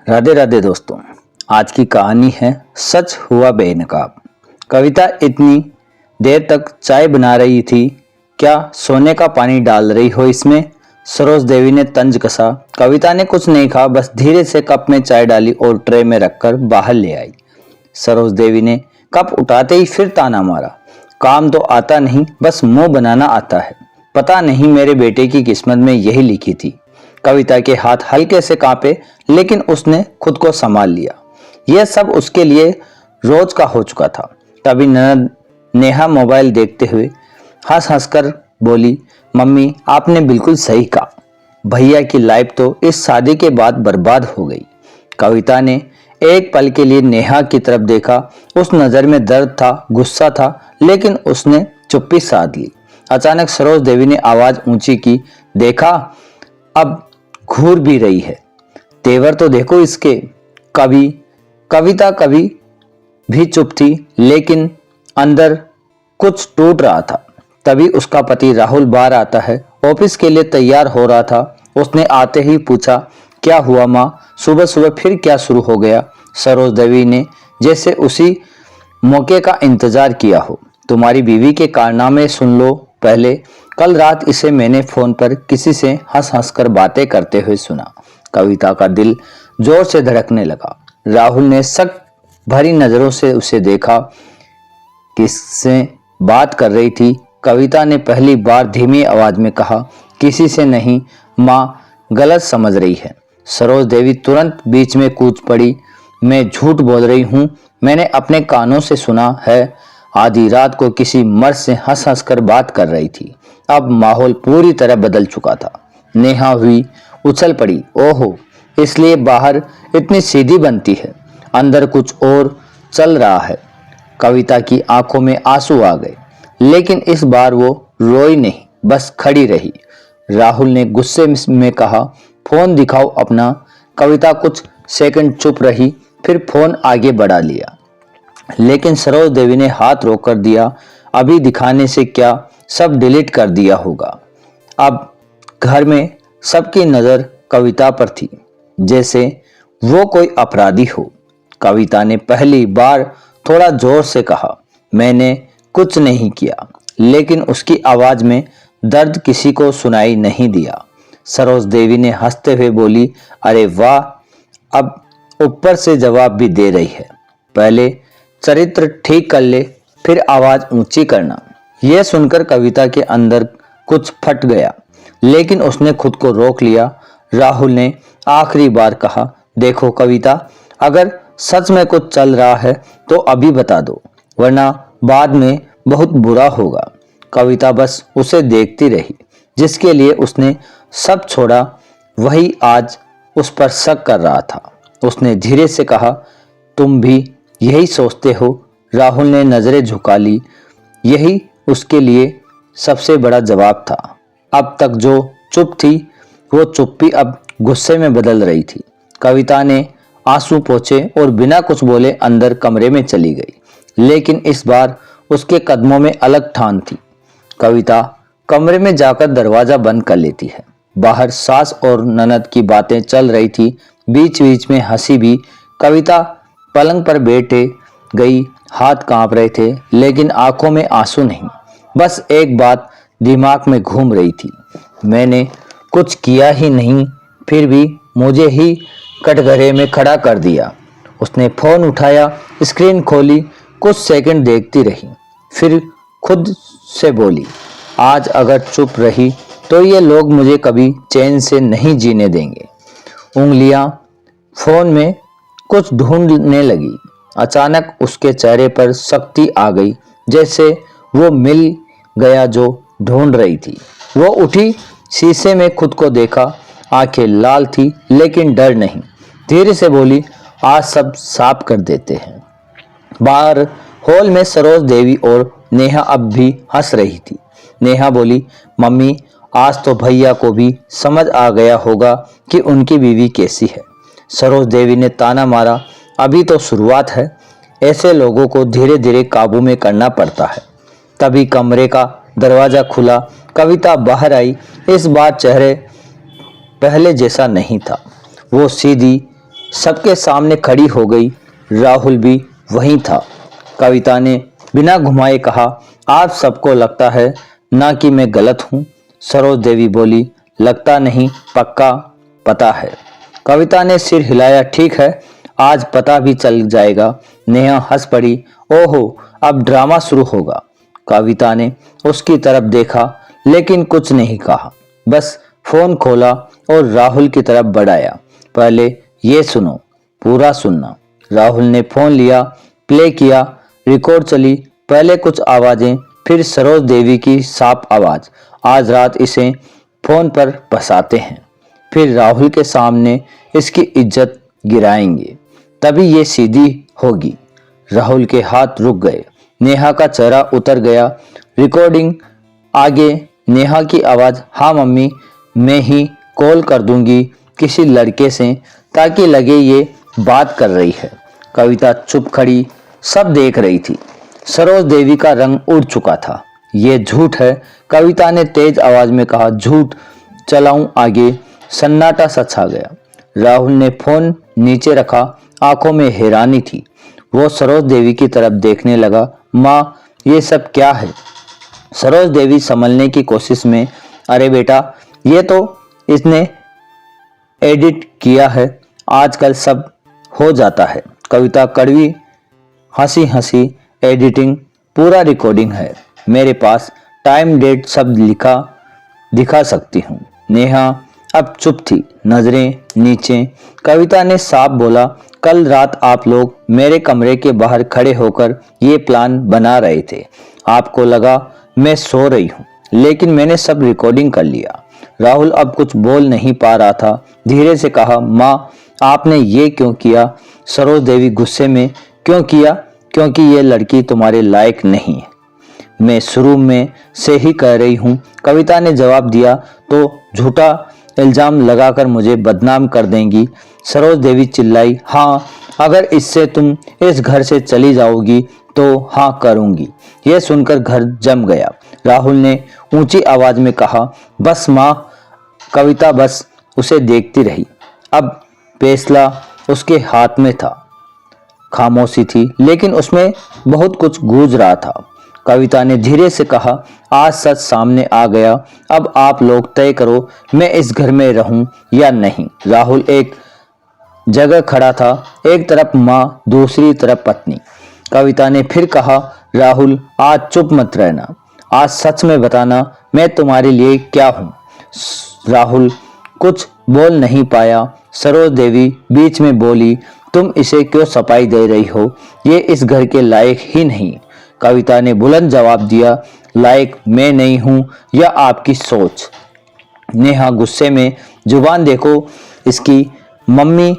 राधे राधे दोस्तों। आज की कहानी है सच हुआ बेनकाब। कविता इतनी देर तक चाय बना रही थी, क्या सोने का पानी डाल रही हो इसमें? सरोज देवी ने तंज कसा। कविता ने कुछ नहीं कहा, बस धीरे से कप में चाय डाली और ट्रे में रखकर बाहर ले आई। सरोज देवी ने कप उठाते ही फिर ताना मारा, काम तो आता नहीं, बस मुंह बनाना आता है। पता नहीं मेरे बेटे की किस्मत में यही लिखी थी। कविता के हाथ हल्के से कांपे, लेकिन उसने खुद को संभाल लिया। यह सब उसके लिए रोज का हो चुका था। तभी ननद नेहा मोबाइल देखते हुए हंस हंस कर बोली, मम्मी आपने बिल्कुल सही कहा, भैया की लाइफ तो इस शादी के बाद बर्बाद हो गई। कविता ने एक पल के लिए नेहा की तरफ देखा। उस नजर में दर्द था, गुस्सा था, लेकिन उसने चुप्पी साध ली। अचानक सरोज देवी ने आवाज ऊंची की, देखा अब घूर भी रही है, तेवर तो देखो इसके। कविता कभी भी चुप थी, लेकिन अंदर कुछ टूट रहा था। तभी उसका पति राहुल बाहर आता है, ऑफिस के लिए तैयार हो रहा था। उसने आते ही पूछा, क्या हुआ माँ, सुबह सुबह फिर क्या शुरू हो गया? सरोज देवी ने जैसे उसी मौके का इंतजार किया हो, तुम्हारी बीवी के कारनामे सुन लो पहले। कल रात इसे मैंने फोन पर किसी से हंस हंस कर बातें करते हुए सुना। कविता का दिल जोर से धड़कने लगा। राहुल ने शक भरी नजरों से उसे देखा। किससे बात कर रही थी? कविता ने पहली बार धीमी आवाज में कहा, किसी से नहीं माँ, गलत समझ रही है। सरोज देवी तुरंत बीच में कूद पड़ी, मैं झूठ बोल रही हूँ, मैंने अपने कानों से सुना है। आधी रात को किसी मर्द से हंस हंस कर बात कर रही थी। अब माहौल पूरी तरह बदल चुका था। नेहा हुई उछल पड़ी, ओहो, इसलिए बाहर इतनी सीधी बनती है, अंदर कुछ और चल रहा है। कविता की आंखों में आंसू आ गए, लेकिन इस बार वो रोई नहीं, बस खड़ी रही। राहुल ने गुस्से में कहा, फोन दिखाओ अपना। कविता कुछ सेकंड चुप रही, फिर फोन आगे बढ़ा लिया, लेकिन सरोज देवी ने हाथ रोक कर दिया, अभी दिखाने से क्या, सब डिलीट कर दिया होगा। अब घर में सबकी नजर कविता पर थी, जैसे वो कोई अपराधी हो। कविता ने पहली बार थोड़ा जोर से कहा, मैंने कुछ नहीं किया, लेकिन उसकी आवाज में दर्द किसी को सुनाई नहीं दिया। सरोज देवी ने हंसते हुए बोली, अरे वाह, अब ऊपर से जवाब भी दे रही है। पहले चरित्र ठीक कर ले, फिर आवाज ऊंची करना। यह सुनकर कविता के अंदर कुछ फट गया, लेकिन उसने खुद को रोक लिया। राहुल ने आखिरी बार कहा, देखो कविता, अगर सच में कुछ चल रहा है तो अभी बता दो, वरना बाद में बहुत बुरा होगा। कविता बस उसे देखती रही। जिसके लिए उसने सब छोड़ा, वही आज उस पर शक कर रहा था। उसने धीरे से कहा, तुम भी यही सोचते हो? राहुल ने नजरें झुका ली। यही उसके लिए सबसे बड़ा जवाब था। अब तक जो चुप थी, वो चुप्पी अब गुस्से में बदल रही थी। कविता ने आंसू पोंछे और बिना कुछ बोले अंदर कमरे में चली गई, लेकिन इस बार उसके कदमों में अलग ठान थी। कविता कमरे में जाकर दरवाजा बंद कर लेती है। बाहर सास और ननद की बातें चल रही थी, बीच बीच में हंसी भी। कविता पलंग पर बैठे गई, हाथ कांप रहे थे, लेकिन आंखों में आंसू नहीं। बस एक बात दिमाग में घूम रही थी, मैंने कुछ किया ही नहीं, फिर भी मुझे ही कटघरे में खड़ा कर दिया। उसने फोन उठाया, स्क्रीन खोली, कुछ सेकंड देखती रही, फिर खुद से बोली, आज अगर चुप रही तो ये लोग मुझे कभी चैन से नहीं जीने देंगे। उंगलियां फोन में कुछ ढूंढने लगी। अचानक उसके चेहरे पर शक्ति आ गई, जैसे वो मिल गया जो ढूंढ रही थी। वो उठी, शीशे में खुद को देखा, आंखें लाल थी, लेकिन डर नहीं। धीरे से बोली, आज सब साफ कर देते हैं। बाहर हॉल में सरोज देवी और नेहा अब भी हंस रही थी। नेहा बोली, मम्मी, आज तो भैया को भी समझ आ गया होगा कि उनकी बीवी कैसी है। सरोज देवी ने ताना मारा, अभी तो शुरुआत है, ऐसे लोगों को धीरे धीरे काबू में करना पड़ता है। तभी कमरे का दरवाजा खुला, कविता बाहर आई। इस बार चेहरे पहले जैसा नहीं था, वो सीधी सबके सामने खड़ी हो गई। राहुल भी वहीं था। कविता ने बिना घुमाए कहा, आप सबको लगता है ना कि मैं गलत हूँ। सरोज देवी बोली, लगता नहीं, पक्का पता है। कविता ने सिर हिलाया, ठीक है, आज पता भी चल जाएगा। नेहा हंस पड़ी, ओहो, अब ड्रामा शुरू होगा। कविता ने उसकी तरफ देखा लेकिन कुछ नहीं कहा, बस फोन खोला और राहुल की तरफ बढ़ाया। पहले ये सुनो, पूरा सुनना। राहुल ने फोन लिया, प्ले किया, रिकॉर्ड चली। पहले कुछ आवाजें, फिर सरोज देवी की साफ आवाज। आज रात इसे फोन पर फंसाते हैं, फिर राहुल के सामने इसकी इज्जत गिराएंगे, तभी ये सीधी होगी। राहुल के हाथ रुक गए, नेहा का चेहरा उतर गया। रिकॉर्डिंग आगे, नेहा की आवाज, हाँ मम्मी, मैं ही कॉल कर दूंगी किसी लड़के से ताकि लगे ये बात कर रही है। कविता चुप खड़ी, सब देख रही थी। सरोज देवी का रंग उड़ चुका था। ये झूठ है, कविता ने तेज आवाज में कहा, झूठ चलाऊं आगे। सन्नाटा सा छा गया। राहुल ने फोन नीचे रखा, आंखों में हैरानी थी। वो सरोज देवी की तरफ देखने लगा, माँ ये सब क्या है? सरोज देवी संभलने की कोशिश में, अरे बेटा, ये तो इसने एडिट किया है, आजकल सब हो जाता है। कविता कड़वी हंसी हंसी, एडिटिंग पूरा रिकॉर्डिंग है, मेरे पास टाइम डेट सब लिखा दिखा सकती हूँ। नेहा अब चुप थी, नजरें नीचे। कविता ने साफ बोला, कल रात आप लोग मेरे कमरे के बाहर खड़े होकर ये प्लान बना रहे थे। आपको लगा मैं सो रही हूँ, लेकिन मैंने सब रिकॉर्डिंग कर लिया। राहुल अब कुछ बोल नहीं पा रहा था। धीरे से कहा, माँ आपने ये क्यों किया? सरोज देवी गुस्से में, क्यों किया? क्योंकि ये लड़की तुम्हारे लायक नहीं है, मैं शुरू में से ही कह रही हूँ। कविता ने जवाब दिया, तो झूठा इल्जाम लगाकर मुझे बदनाम कर देंगी। सरोज देवी चिल्लाई, हाँ, अगर इससे तुम इस घर से चली जाओगी तो हाँ करूंगी। यह सुनकर घर जम गया। राहुल ने ऊंची आवाज में कहा, बस माँ। कविता बस उसे देखती रही। अब फैसला उसके हाथ में था। खामोशी थी, लेकिन उसमें बहुत कुछ गूंज रहा था। कविता ने धीरे से कहा, आज सच सामने आ गया, अब आप लोग तय करो मैं इस घर में रहूं या नहीं। राहुल एक जगह खड़ा था, एक तरफ माँ, दूसरी तरफ पत्नी। कविता ने फिर कहा, राहुल आज चुप मत रहना, आज सच में बताना मैं तुम्हारे लिए क्या हूँ। राहुल कुछ बोल नहीं पाया। सरोज देवी बीच में बोली, तुम इसे क्यों सफाई दे रही हो? ये इस घर के लायक ही नहीं। कविता ने बुलंद जवाब दिया, लायक मैं नहीं हूं या आपकी सोच? नेहा गुस्से में, जुबान देखो इसकी। मम्मी,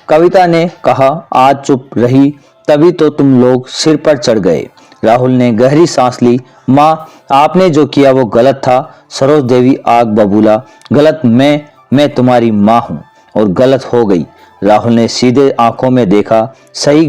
कविता ने कहा, आज चुप रही तभी तो तुम लोग सिर पर चढ़ गए। राहुल ने गहरी सांस ली, माँ आपने जो किया वो गलत था। सरोज देवी आग बबूला, गलत मैं तुम्हारी माँ हूँ और गलत हो गई। राहुल ने सीधे आंखों में देखा, सही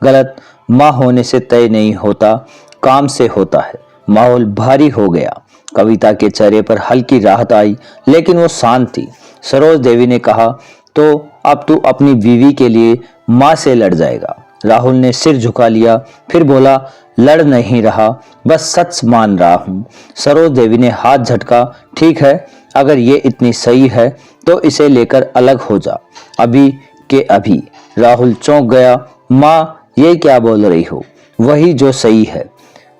गलत माँ होने से तय नहीं होता, काम से होता है। माहौल भारी हो गया। कविता के चेहरे पर हल्की राहत आई, लेकिन वो शांत थी। सरोज देवी ने कहा, तो अब तू अपनी बीवी के लिए माँ से लड़ जाएगा? राहुल ने सिर झुका लिया, फिर बोला, लड़ नहीं रहा, बस सच मान रहा हूँ। सरोज देवी ने हाथ झटका, ठीक है, अगर ये इतनी सही है तो इसे लेकर अलग हो जा, अभी के अभी। राहुल चौंक गया, माँ ये क्या बोल रही हो? वही जो सही है,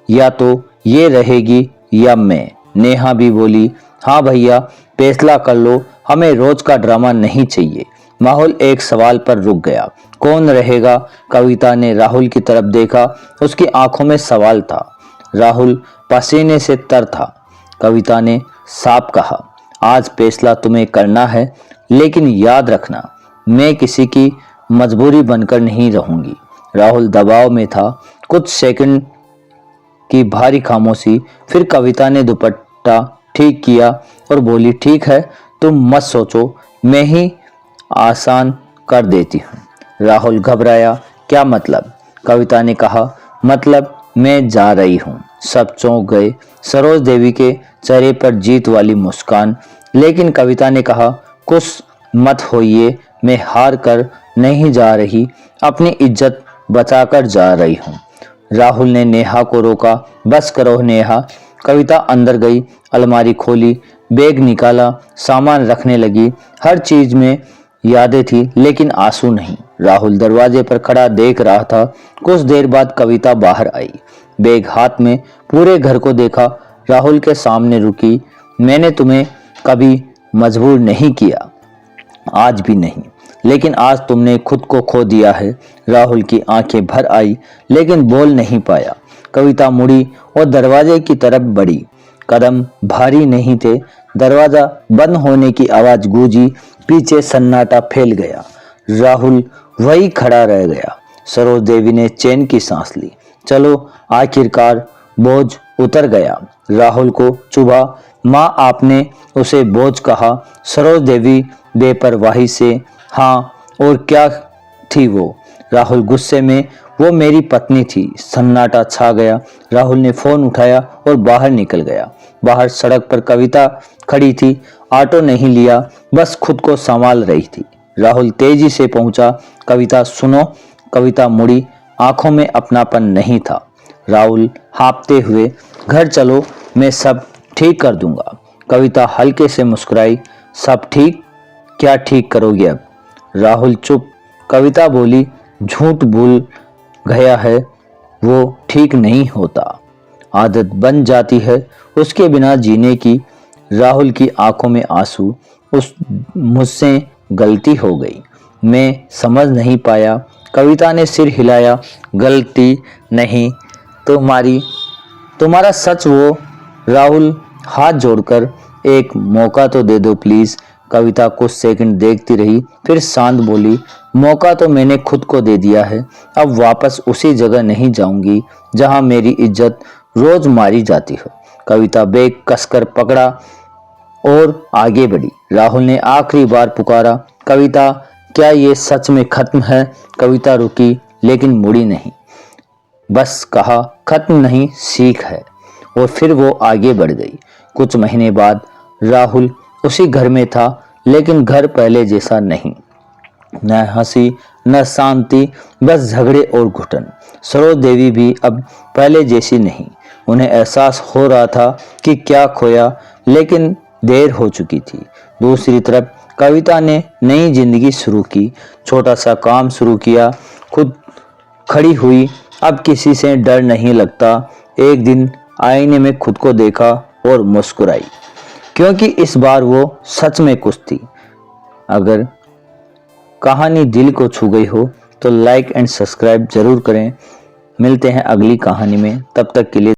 या तो ये रहेगी या मैं। नेहा भी बोली, हाँ भैया, फैसला कर लो, हमें रोज का ड्रामा नहीं चाहिए। माहौल एक सवाल पर रुक गया, कौन रहेगा? कविता ने राहुल की तरफ देखा, उसकी आंखों में सवाल था। राहुल पसीने से तर था। कविता ने साफ कहा, आज फैसला तुम्हें करना है, लेकिन याद रखना मैं किसी की मजबूरी बनकर नहीं रहूंगी। राहुल दबाव में था। कुछ सेकंड की भारी खामोशी, फिर कविता ने दुपट्टा ठीक किया और बोली, ठीक है, तुम मत सोचो, मैं ही आसान कर देती हूँ। राहुल घबराया, क्या मतलब? कविता ने कहा, मतलब मैं जा रही हूँ। सब चौंक गए। सरोज देवी के चेहरे पर जीत वाली मुस्कान, लेकिन कविता ने कहा, कुछ मत होइए, मैं हार कर नहीं जा रही, अपनी इज्जत बचाकर जा रही हूँ। राहुल ने नेहा को रोका। बस करो नेहा। कविता अंदर गई, अलमारी खोली, बैग निकाला, सामान रखने लगी। हर चीज में यादें थी लेकिन आंसू नहीं। राहुल दरवाजे पर खड़ा देख रहा था। कुछ देर बाद कविता बाहर आई, बैग हाथ में। पूरे घर को देखा, राहुल के सामने रुकी। मैंने तुम्हें कभी मजबूर नहीं किया, आज भी नहीं, लेकिन आज तुमने खुद को खो दिया है। राहुल की आंखें भर आई लेकिन बोल नहीं पाया। कविता मुड़ी और दरवाजे की तरफ बढ़ी। कदम भारी नहीं थे। दरवाजा बंद होने की आवाज गूंजी। पीछे सन्नाटा फैल गया। राहुल वही खड़ा रह गया। सरोज देवी ने चैन की सांस ली। चलो, आखिरकार बोझ उतर गया। राहुल को चुभा। माँ, आपने उसे बोझ कहा? सरोज देवी बेपरवाही से। हाँ, और क्या थी वो? राहुल गुस्से में। वो मेरी पत्नी थी। सन्नाटा छा गया। राहुल ने फोन उठाया और बाहर निकल गया। बाहर सड़क पर कविता खड़ी थी। ऑटो नहीं लिया, बस खुद को संभाल रही थी। राहुल तेजी से पहुंचा। कविता सुनो। कविता मुड़ी, आंखों में अपनापन नहीं था। राहुल हाँफते हुए, घर चलो, मैं सब ठीक कर दूंगा। कविता हल्के से मुस्कुराई। सब ठीक? क्या ठीक करोगे अब? राहुल चुप। कविता बोली, झूठ भूल गया है, वो ठीक नहीं होता। आदत बन जाती है उसके बिना जीने की। राहुल की आंखों में आंसू। मुझसे गलती हो गई, मैं समझ नहीं पाया। कविता ने सिर हिलाया। गलती नहीं तुम्हारा सच वो। राहुल हाथ जोड़कर, एक मौका तो दे दो प्लीज। कविता कुछ सेकंड देखती रही, फिर शांत बोली, मौका तो मैंने खुद को दे दिया है। अब वापस उसी जगह नहीं जाऊंगी जहां मेरी इज्जत रोज मारी जाती है। कविता बैग कसकर पकड़ा और आगे बढ़ी। राहुल ने आखिरी बार पुकारा, कविता, क्या ये सच में खत्म है? कविता रुकी लेकिन मुड़ी नहीं, बस कहा, खत्म नहीं, सीख है। और फिर वो आगे बढ़ गई। कुछ महीने बाद राहुल उसी घर में था, लेकिन घर पहले जैसा नहीं। न हंसी, न शांति, बस झगड़े और घुटन। सरोज देवी भी अब पहले जैसी नहीं। उन्हें एहसास हो रहा था कि क्या खोया, लेकिन देर हो चुकी थी। दूसरी तरफ कविता ने नई जिंदगी शुरू की। छोटा सा काम शुरू किया, खुद खड़ी हुई। अब किसी से डर नहीं लगता। एक दिन आईने में खुद को देखा और मुस्कुराई, क्योंकि इस बार वो सच में कुछ थी। अगर कहानी दिल को छू गई हो तो लाइक एंड सब्सक्राइब जरूर करें। मिलते हैं अगली कहानी में, तब तक के लिए